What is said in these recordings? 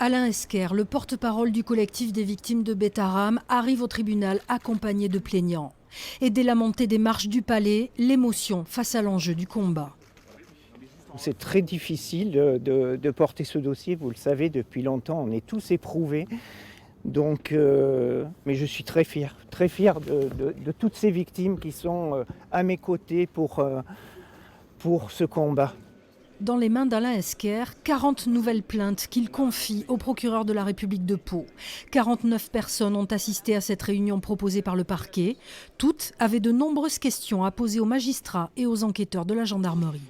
Alain Esquer, le porte-parole du collectif des victimes de Betaram, arrive au tribunal accompagné de plaignants. Et dès la montée des marches du palais, l'émotion face à l'enjeu du combat. C'est très difficile de porter ce dossier, vous le savez, depuis longtemps, on est tous éprouvés. Donc, mais je suis très fier de toutes ces victimes qui sont à mes côtés pour ce combat. Dans les mains d'Alain Esquer, 40 nouvelles plaintes qu'il confie au procureur de la République de Pau. 49 personnes ont assisté à cette réunion proposée par le parquet. Toutes avaient de nombreuses questions à poser aux magistrats et aux enquêteurs de la gendarmerie.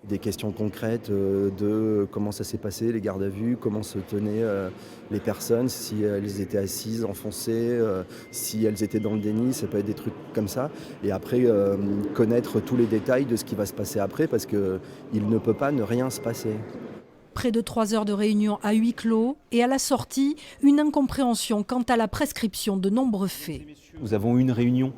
Des questions concrètes de comment ça s'est passé, les gardes à vue, comment se tenaient les personnes, si elles étaient assises, enfoncées, si elles étaient dans le déni, ça peut être des trucs comme ça. Et après, connaître tous les détails de ce qui va se passer après, parce qu'il ne peut pas ne rien se passer. Près de 3 heures de réunion à huis clos et à la sortie, une incompréhension quant à la prescription de nombreux faits. Nous avons eu une réunion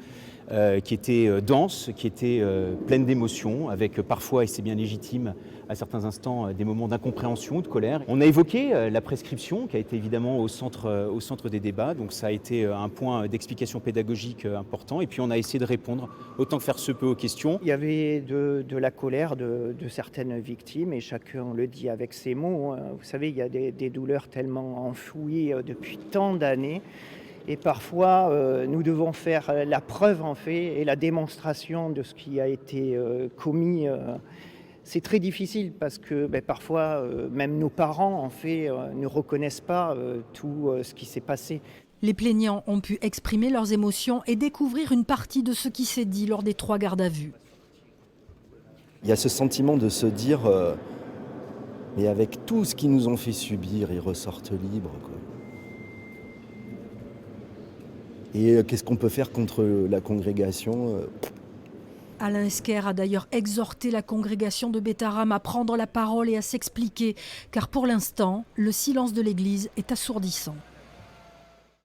qui était dense, qui était pleine d'émotions, avec parfois, et c'est bien légitime, à certains instants, des moments d'incompréhension, de colère. On a évoqué la prescription, qui a été évidemment au centre des débats, donc ça a été un point d'explication pédagogique important, et puis on a essayé de répondre autant que faire se peut aux questions. Il y avait de la colère de certaines victimes, et chacun le dit avec ses mots. Vous savez, il y a des douleurs tellement enfouies depuis tant d'années. Et parfois, nous devons faire la preuve en fait et la démonstration de ce qui a été commis. C'est très difficile parce que parfois, même nos parents en fait ne reconnaissent pas tout ce qui s'est passé. Les plaignants ont pu exprimer leurs émotions et découvrir une partie de ce qui s'est dit lors des 3 gardes à vue. Il y a ce sentiment de se dire, mais avec tout ce qu'ils nous ont fait subir, ils ressortent libres, quoi. Et qu'est-ce qu'on peut faire contre la congrégation ? Alain Esquer a d'ailleurs exhorté la congrégation de Betaram à prendre la parole et à s'expliquer, car pour l'instant, le silence de l'Église est assourdissant.